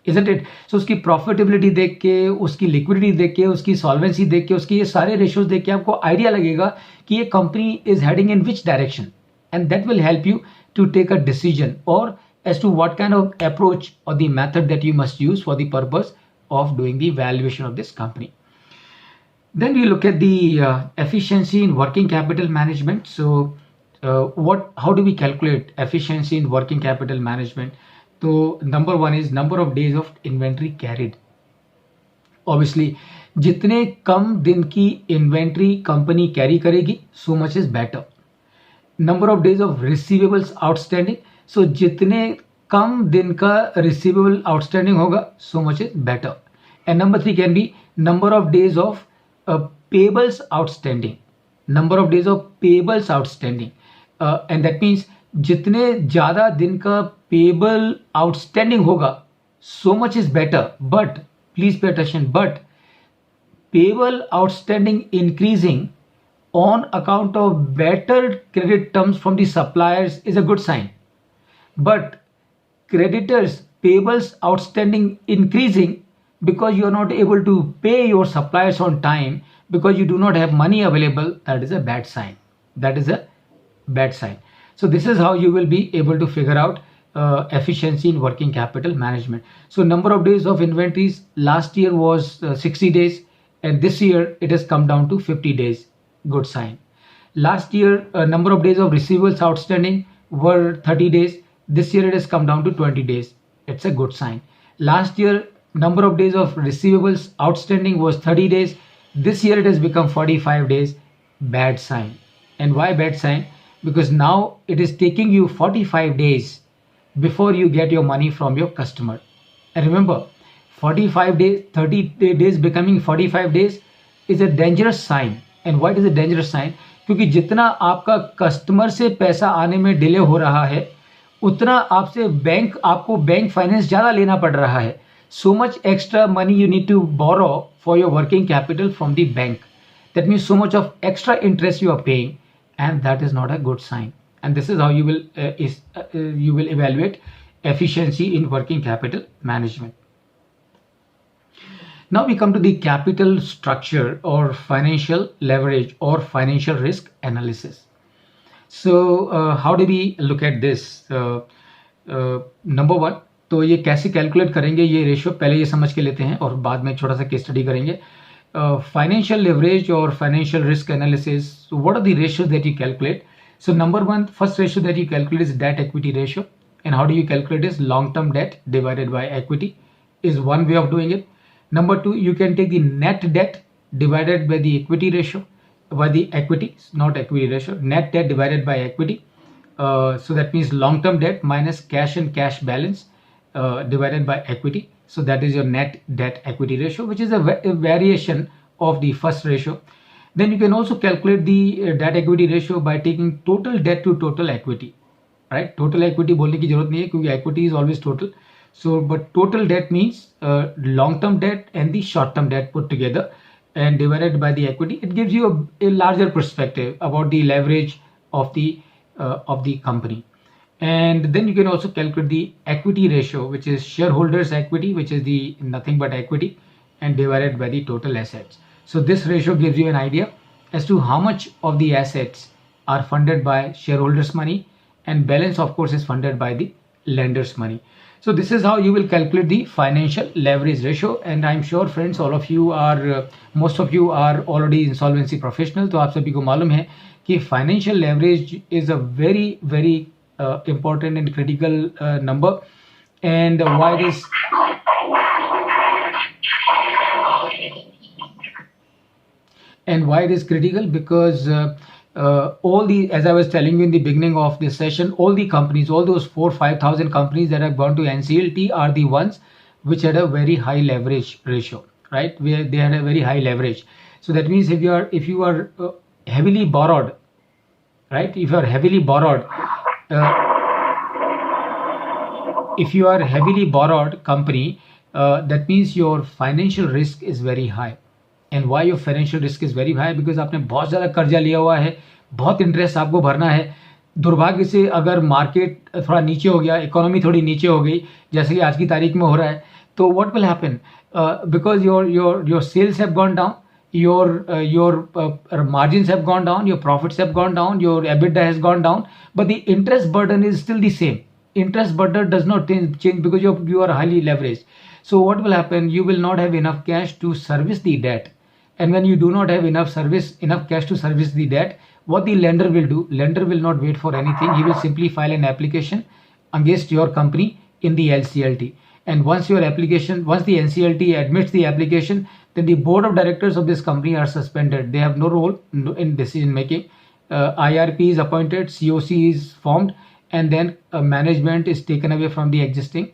isn't it? So उसकी प्रॉफिटेबिलिटी देख के, उसकी लिक्विडिटी देख के, उसकी सॉल्वेंसी देख के, उसकी ये सारे रेशियोज देख के आपको आइडिया लगेगा कि ये company is heading in which direction, and that will help you to take a decision, or as to what kind of approach or the method that you must use for the purpose of doing the valuation of this company. Then we look at the efficiency in working capital management. So how do we calculate efficiency in working capital management? So number one is number of days of inventory carried. Obviously, जितने कम दिन की inventory company carry करेगी, so much is better. Number of days of receivables outstanding, so जितने कम दिन का receivable outstanding होगा, so much is better. And number three can be number of days of payables outstanding, number of days of payables outstanding, and that means जितने ज़्यादा दिन का payable outstanding होगा, so much is better. But please pay attention, but payable outstanding increasing on account of better credit terms from the suppliers is a good sign. But creditors payables outstanding increasing because you are not able to pay your suppliers on time because you do not have money available, that is a bad sign. That is a bad sign. So this is how you will be able to figure out efficiency in working capital management. So number of days of inventories last year was 60 days, and this year it has come down to 50 days. Good sign. Last year number of days of receivables outstanding were 30 days. This year it has come down to 20 days. It's a good sign. Last year number of days of receivables outstanding was 30 days. This year it has become 45 days. Bad sign. And why bad sign? Because now it is taking you 45 days before you get your money from your customer. And remember, 45 days, 30 days becoming 45 days is a dangerous sign. And what is a dangerous sign? क्योंकि जितना आपका customer से पैसा आने में delay हो रहा है, उतना आपको बैंक फाइनेंस ज़्यादा लेना पड़ रहा है. So much extra money you need to borrow for your working capital from the bank. That means so much of extra interest you are paying, and that is not a good sign. And this is how you will evaluate efficiency in working capital management. Now we come to the capital structure or financial leverage or financial risk analysis. So how do we look at this? Number one, तो ये कैसे calculate करेंगे ये ratio, पहले ये समझ के लेते हैं और बाद में छोटा सा केस स्टडी करेंगे. Financial leverage or financial risk analysis. So what are the ratios that you calculate? So number one, first ratio that you calculate is debt equity ratio. And how do you calculate this? Long-term debt divided by equity is one way of doing it. Number two, you can take the net debt divided by the equity ratio, by the equity, not equity ratio, net debt divided by equity. So that means long-term debt minus cash and cash balance divided by equity. So that is your net debt equity ratio, which is a variation of the first ratio. Then you can also calculate the debt equity ratio by taking total debt to total equity, right? Total equity बोलने की जरूरत नहीं है क्योंकि equity is always total. So but total debt means long-term debt and the short-term debt put together and divided by the equity. It gives you a larger perspective about the leverage of the company. And then you can also calculate the equity ratio, which is shareholders equity, which is the nothing but equity, and divided by the total assets. So this ratio gives you an idea as to how much of the assets are funded by shareholders money, and balance of course is funded by the lenders money. So this is how you will calculate the financial leverage ratio. And I'm sure friends, all of you are most of you are already insolvency professional, तो आप सभी को मालूम है कि financial leverage is a very important and critical number. And why it is critical? Because all the, as I was telling you in the beginning of this session, all the companies, all those 4,000-5,000 companies that have gone to NCLT are the ones which had a very high leverage ratio, right? Where they had a very high leverage. So that means if you are heavily borrowed, right? If you are heavily borrowed, if you are a heavily borrowed company, that means your financial risk is very high. And why your financial risk is very high? Because आपने बहुत ज़्यादा कर्जा लिया हुआ है, बहुत interest आपको भरना है. दुर्भाग्य से अगर मार्केट थोड़ा नीचे हो गया, इकोनॉमी थोड़ी नीचे हो गई, जैसे कि आज की तारीख में हो रहा है, तो what will happen? Because your cells have gone down, your margins have gone down, your profits have gone down, your EBITDA has gone down, but the interest burden is still the same. Interest burden does not change because you are highly leveraged. So what will happen? You will not have enough cash to service the debt. And when you do not have enough cash to service the debt, what the lender will do? Lender will not wait for anything. He will simply file an application against your company in the LCLT. And once the NCLT admits the application, then the board of directors of this company are suspended. They have no role in decision making. IRP is appointed, COC is formed, and then management is taken away from the existing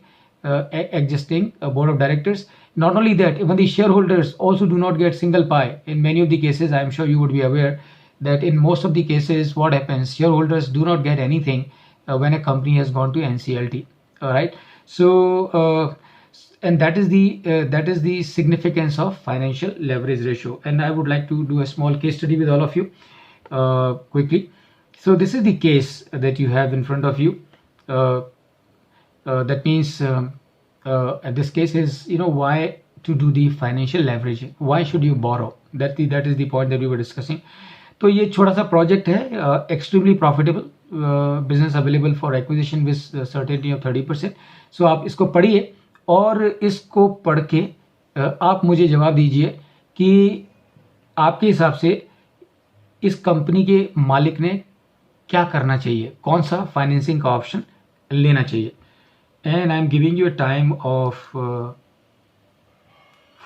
board of directors. Not only that, even the shareholders also do not get single pie. In many of the cases, I am sure you would be aware that in most of the cases, what happens? Shareholders do not get anything when a company has gone to NCLT. All right. So, and that is the significance of financial leverage ratio. And I would like to do a small case study with all of you quickly. So this is the case that you have in front of you. That means this case is, why to do the financial leveraging. Why should you borrow? That is the point that we were discussing. तो ये छोटा सा project है, extremely profitable, business available for acquisition with certainty of 30%. सो आप इसको पढ़िए और इसको पढ़ के आप मुझे जवाब दीजिए कि आपके हिसाब से इस कंपनी के मालिक ने क्या करना चाहिए, कौन सा फाइनेंसिंग का ऑप्शन लेना चाहिए. And I am giving you a time of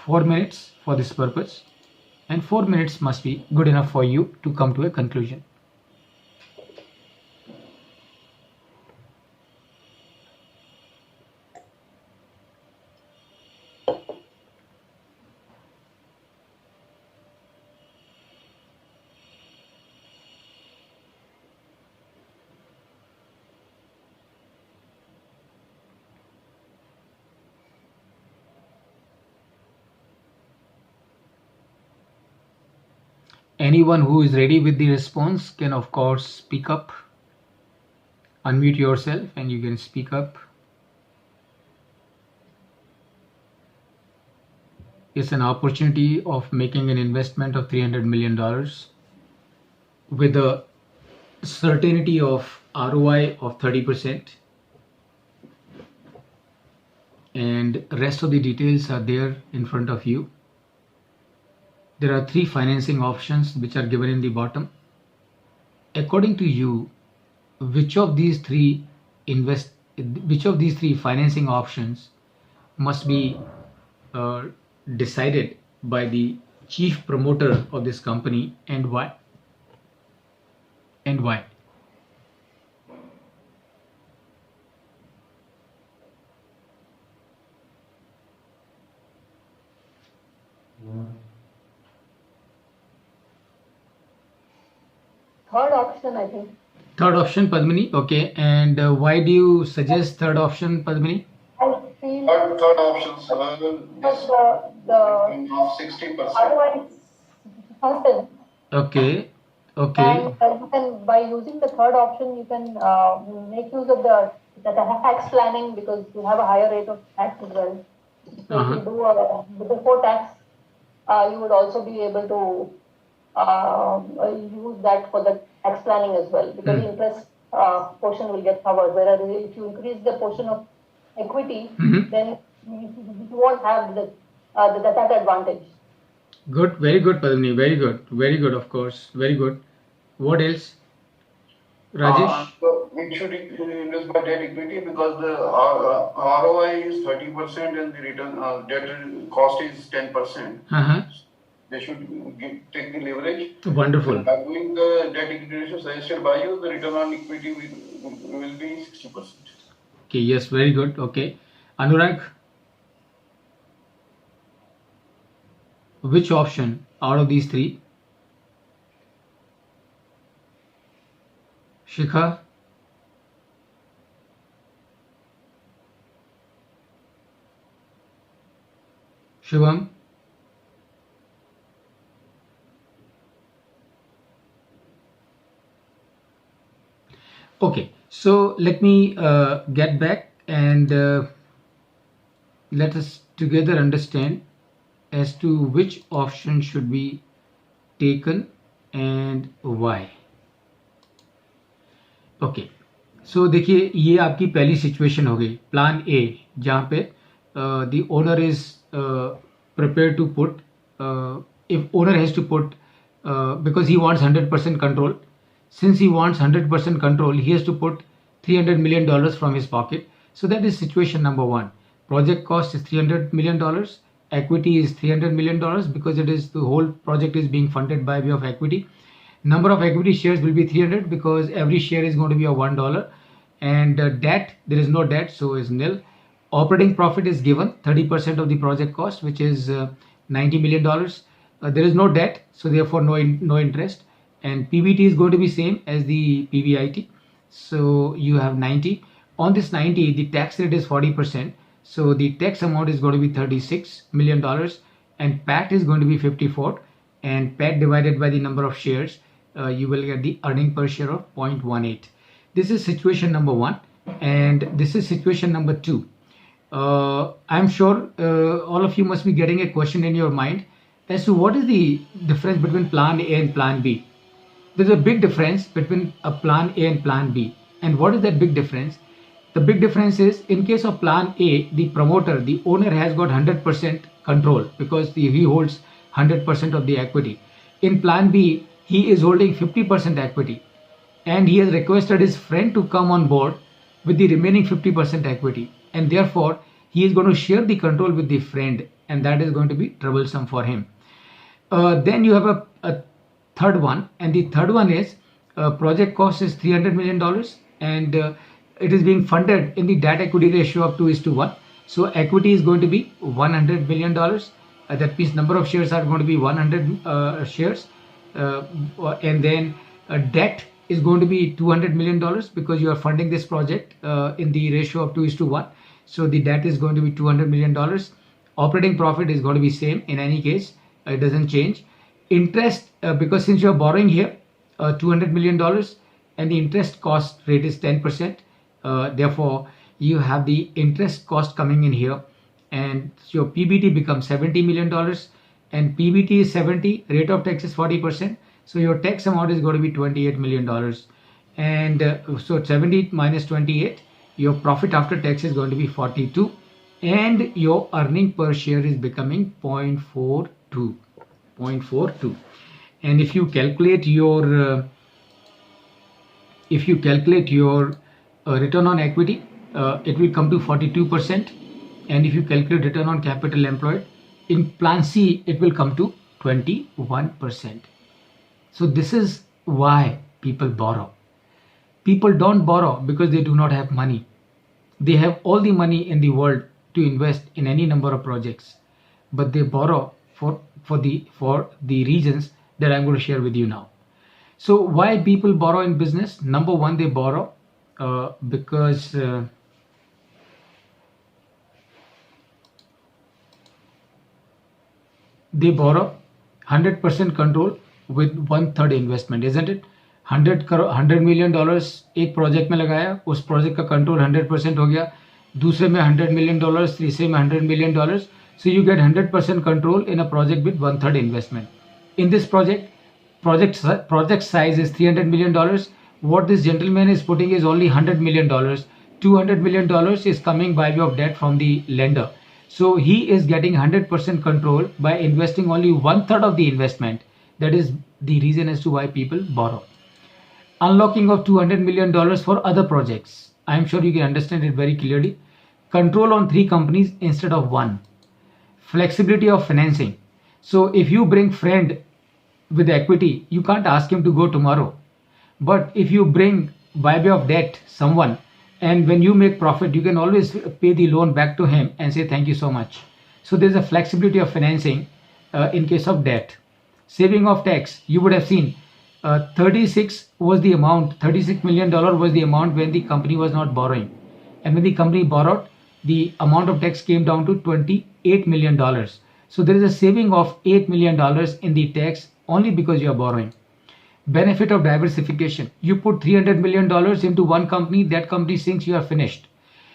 4 minutes for this purpose, and 4 minutes must be good enough for you to come to a conclusion. Anyone who is ready with the response can of course speak up. Unmute yourself and you can speak up. is an opportunity of making an investment of $300 million with a certainty of ROI of 30%, and rest of the details are there in front of you. There are 3 financing options which are given in the bottom. According to you, which of these three financing options must be decided by the chief promoter of this company, and why? And why? Third option, I think. Third option, Padmini. Okay, and why do you suggest third option, Padmini? I feel Third option, sir, is the of 60%. otherwise certain. Okay, okay, And you can, by using the third option, you can make use of the tax planning, because you have a higher rate of tax as well. So if you do before tax, you would also be able to use that for the tax planning as well, because the interest portion will get covered. Whereas if you increase the portion of equity, then you won't have that advantage. Good, very good, Padmini, very good, of course, very good. What else, Rajesh? It should invest by debt equity because the ROI is 30% and the return debt cost is 10%. They should take the leverage. Wonderful. By doing the debt equity ratio suggested by you, the return on equity will be 60%. Okay, yes, very good. Okay, Anurag, which option out of these 3? Shikha? Shubham? Okay, so let me get back and let us together understand as to which option should be taken and why. Okay, so देखिए, ये आपकी पहली situation हो गई, plan A, जहाँ पे the owner is prepare to put, if owner has to put, because he wants 100% control. Since he wants 100% control, he has to put $300 million from his pocket. So that is situation number 1. Project cost is $300 million. Equity is $300 million because it is, the whole project is being funded by way of equity. Number of equity shares will be 300 because every share is going to be a $1. And debt, there is no debt, so is nil. Operating profit is given 30% of the project cost, which is $90 million. There is no debt, so therefore no interest. And PBT is going to be same as the PBIT. So you have 90. On this 90, the tax rate is 40%. So the tax amount is going to be $36 million, and PAT is going to be 54. And PAT divided by the number of shares, you will get the earning per share of 0.18. This is situation number 1, and this is situation number 2. I'm sure all of you must be getting a question in your mind as to what is the difference between plan A and plan B. There's a big difference between a plan A and plan B. And what is that big difference? The big difference is, in case of plan A, the promoter, the owner has got 100% control because he holds 100% of the equity. In plan B, he is holding 50% equity, and he has requested his friend to come on board with the remaining 50% equity, and therefore he is going to share the control with the friend, and that is going to be troublesome for him. Then you have a third one, and the third one is project cost is $300 million, and it is being funded in the debt equity ratio of 2:1. So equity is going to be $100 million. That means number of shares are going to be 100 shares, and then debt is going to be $200 million because you are funding this project in the ratio of 2:1. So the debt is going to be $200 million. Operating profit is going to be same in any case. It doesn't change. Interest, because since you are borrowing here $200 million, and the interest cost rate is 10%, therefore you have the interest cost coming in here, and your PBT becomes $70 million, and PBT is 70, rate of tax is 40%, so your tax amount is going to be $28 million. And so 70 minus 28, your profit after tax is going to be 42, and your earning per share is becoming 0.42. And if you calculate your return on equity, it will come to 42%, and if you calculate return on capital employed, in plan C it will come to 21%. So this is why people borrow. People don't borrow because they do not have money. They have all the money in the world to invest in any number of projects, but they borrow for the reasons that I'm going to share with you now. So why people borrow in business? Number one, they borrow because they borrow 100% control with 1/3 investment, isn't it? $100 million एक project में लगाया, उस project का control 100% हो गया, दूसरे में $100 million, तीसरे में $100 million. So you get 100% control in a project with 1/3 investment. In this project size is $300 million. What this gentleman is putting is only $100 million. $200 million is coming by way of debt from the lender. So he is getting 100% control by investing only 1/3 of the investment. That is the reason as to why people borrow. Unlocking of $200 million for other projects. I am sure you can understand it very clearly. Control on 3 companies instead of 1. Flexibility of financing. So if you bring friend with equity, you can't ask him to go tomorrow. But if you bring by way of debt someone, and when you make profit, you can always pay the loan back to him and say thank you so much. So there's a flexibility of financing in case of debt. Saving of tax. You would have seen 36 million was the amount when the company was not borrowing, and when the company borrowed, the amount of tax came down to $28 million. So there is a saving of $8 million in the tax only because you are borrowing. Benefit of diversification. You put $300 million into one company, that company sinks, you are finished.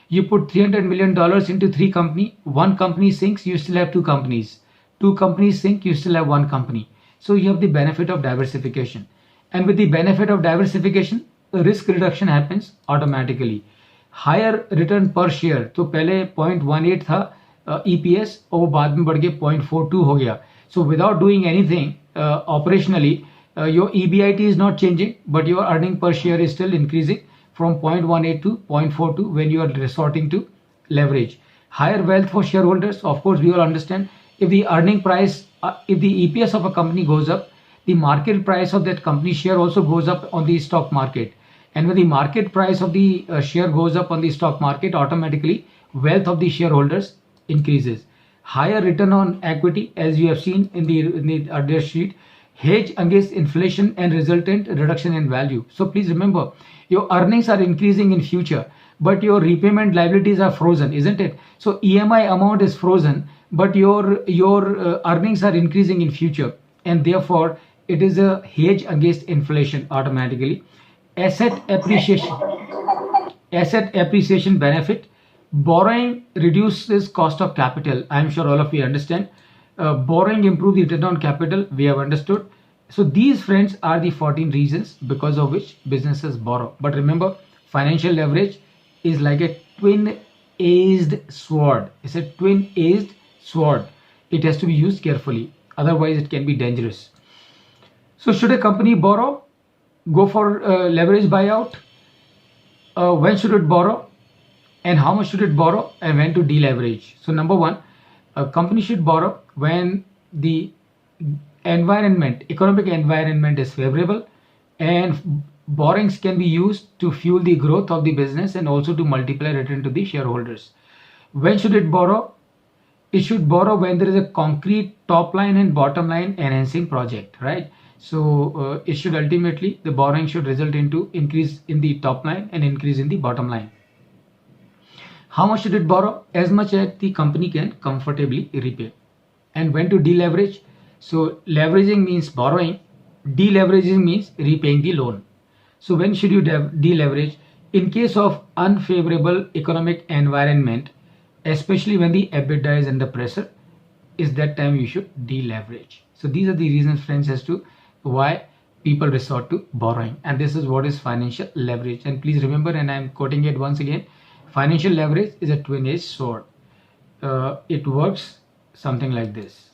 You put $300 million into 3 companies, one company sinks, you still have 2 companies. 2 companies sink, you still have 1 company. So you have the benefit of diversification. And with the benefit of diversification, risk reduction happens automatically. Higher return per share. तो पहले 0.18 था EPS, और बाद में बढ़ के 0.42 हो गया. So without doing anything operationally, your EBIT is not changing, but your earning per share is still increasing from 0.18 to 0.42 when you are resorting to leverage. Higher wealth for shareholders. Of course, we all understand if the earning price, if the EPS of a company goes up, the market price of that company share also goes up on the stock market. And when the market price of the share goes up on the stock market, automatically wealth of the shareholders increases. Higher return on equity, as you have seen in the earlier sheet, hedge against inflation and resultant reduction in value. So please remember, your earnings are increasing in future, but your repayment liabilities are frozen, isn't it? So EMI amount is frozen, but your earnings are increasing in future, and therefore it is a hedge against inflation automatically. Asset appreciation benefit. Borrowing reduces cost of capital. I am sure all of you understand. Borrowing improves the return on capital. We have understood. So these, friends, are the 14 reasons because of which businesses borrow. But remember, financial leverage is like a twin-edged sword. It's a twin-edged sword. It has to be used carefully. Otherwise, it can be dangerous. So should a company borrow? Go for leverage buyout? When should it borrow? And how much should it borrow? And when to deleverage? So number one, a company should borrow when the economic environment is favorable, and borrowings can be used to fuel the growth of the business and also to multiply return to the shareholders. When should it borrow? It should borrow when there is a concrete top line and bottom line enhancing project, right? So it should ultimately, the borrowing should result into increase in the top line and increase in the bottom line. How much should it borrow? As much as the company can comfortably repay. And when to deleverage? So leveraging means borrowing, deleveraging means repaying the loan. So when should you deleverage? In case of unfavorable economic environment, especially when the EBITDA is under pressure, is that time you should deleverage. So these are the reasons, friends, as to why people resort to borrowing, and this is what is financial leverage. And please remember, and I'm quoting it once again, financial leverage is a twin-edged sword. It works something like this.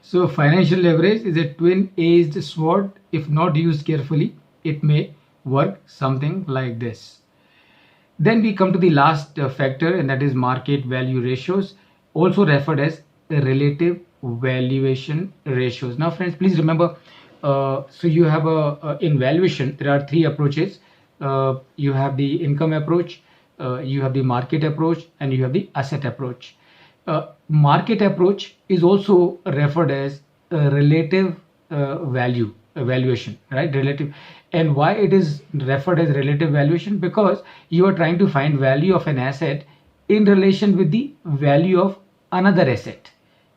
So financial leverage is a twin-edged sword. If not used carefully, it may work something like this. Then we come to the last factor, and that is market value ratios, also referred as relative valuation ratios. Now, friends, please remember, so you have in valuation, there are three approaches. You have the income approach, you have the market approach, and you have the asset approach. Market approach is also referred as relative valuation, right? Relative. And why it is referred as relative valuation? Because you are trying to find value of an asset in relation with the value of another asset.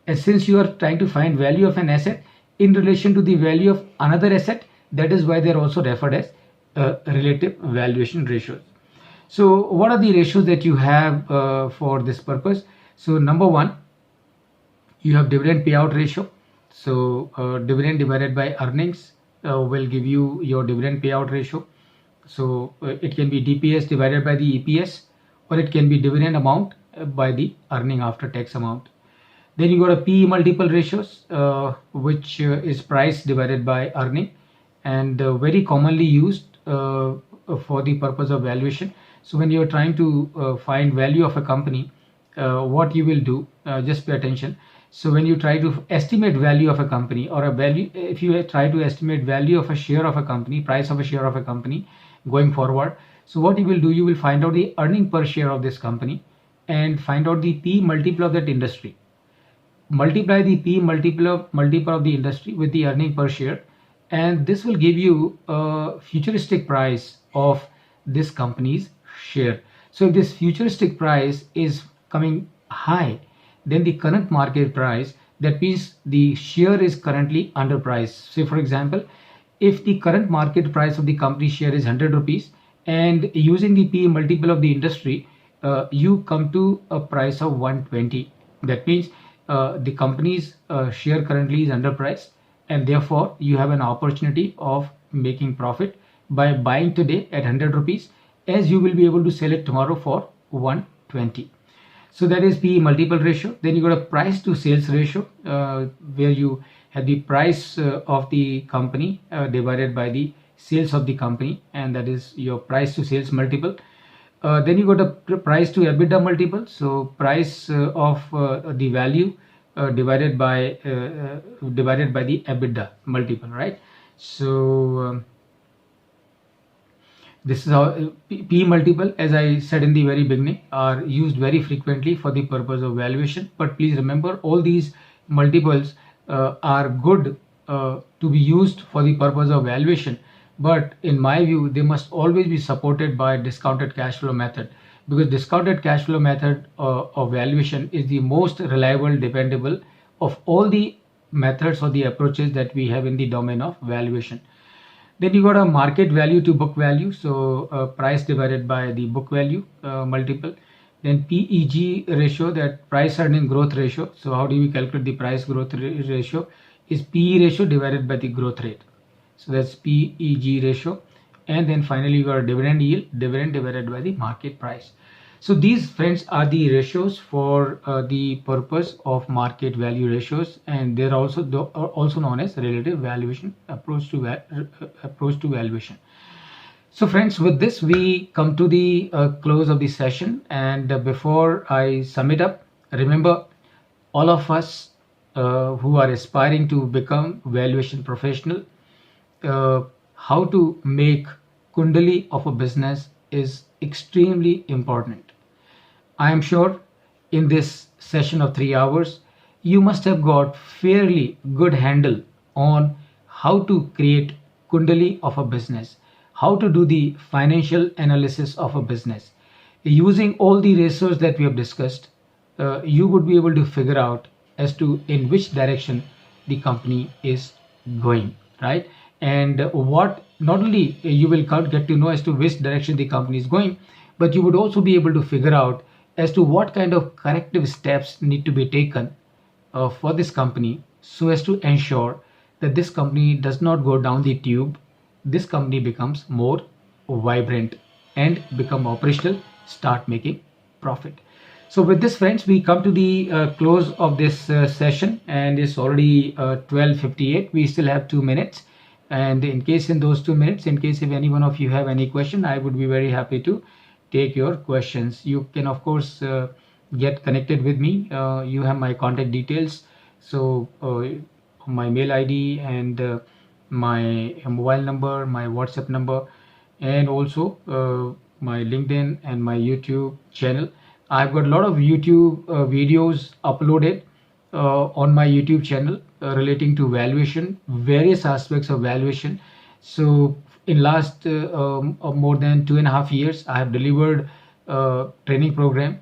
And since you are trying to find value of an asset in relation to the value of another asset, that is why they are also referred as relative valuation ratios. So what are the ratios that you have for this purpose? So number one, you have dividend payout ratio. So dividend divided by earnings will give you your dividend payout ratio. So it can be DPS divided by the EPS, or it can be dividend amount by the earning after tax amount. Then you got a PE multiple ratios, which is price divided by earning, and very commonly used for the purpose of valuation. So when you are trying to find value of a company, what you will do, just pay attention. So when you try to estimate value of a company, or a value, if you try to estimate value of a share of a company, price of a share of a company going forward, so what you will do, you will find out the earning per share of this company and find out the P multiple of that industry. Multiply the P multiple of the industry with the earning per share, and this will give you a futuristic price of this company's share. So if this futuristic price is coming high than the current market price, that means the share is currently underpriced. So for example, if the current market price of the company share is 100 rupees, and using the P multiple of the industry, you come to a price of 120. That means the company's share currently is underpriced, and therefore you have an opportunity of making profit by buying today at 100 rupees, as you will be able to sell it tomorrow for 120. So that is PE multiple ratio. Then you got a price to sales ratio, where you have the price of the company divided by the sales of the company, and that is your price to sales multiple. Then you got a price to EBITDA multiple. So price of the value divided by the EBITDA multiple, right? So this is how P multiple, as I said in the very beginning, are used very frequently for the purpose of valuation. But please remember, all these multiples are good to be used for the purpose of valuation. But in my view, they must always be supported by discounted cash flow method, because discounted cash flow method of valuation is the most reliable, dependable of all the methods or the approaches that we have in the domain of valuation. Then you got a market value to book value, so price divided by the book value multiple. Then PEG ratio, that price earning growth ratio. So how do we calculate the price growth ratio? Is PE ratio divided by the growth rate. So that's PEG ratio. And then finally you got a dividend yield, dividend divided by the market price. So these, friends, are the ratios for the purpose of market value ratios, and they're also known as relative valuation approach to valuation. So friends, with this we come to the close of the session, and before I sum it up, remember, all of us who are aspiring to become valuation professional, how to make Kundali of a business is extremely important. I am sure in this session of 3 hours, you must have got fairly good handle on how to create Kundali of a business, how to do the financial analysis of a business. Using all the research that we have discussed, you would be able to figure out as to in which direction the company is going, right? And what not only you will get to know as to which direction the company is going, but you would also be able to figure out as to what kind of corrective steps need to be taken for this company so as to ensure that this company does not go down the tube, this company becomes more vibrant and become operational, start making profit. So with this, friends, we come to the close of this session, and it's already 12:58. We still have 2 minutes, and in case in those 2 minutes, in case if any one of you have any question, I would be very happy to take your questions. You can of course get connected with me. You have my contact details, so my mail ID and my mobile number, my WhatsApp number, and also my LinkedIn and my YouTube channel. I've got a lot of YouTube videos uploaded on my YouTube channel relating to valuation, various aspects of valuation. So in last more than 2.5 years, I have delivered training program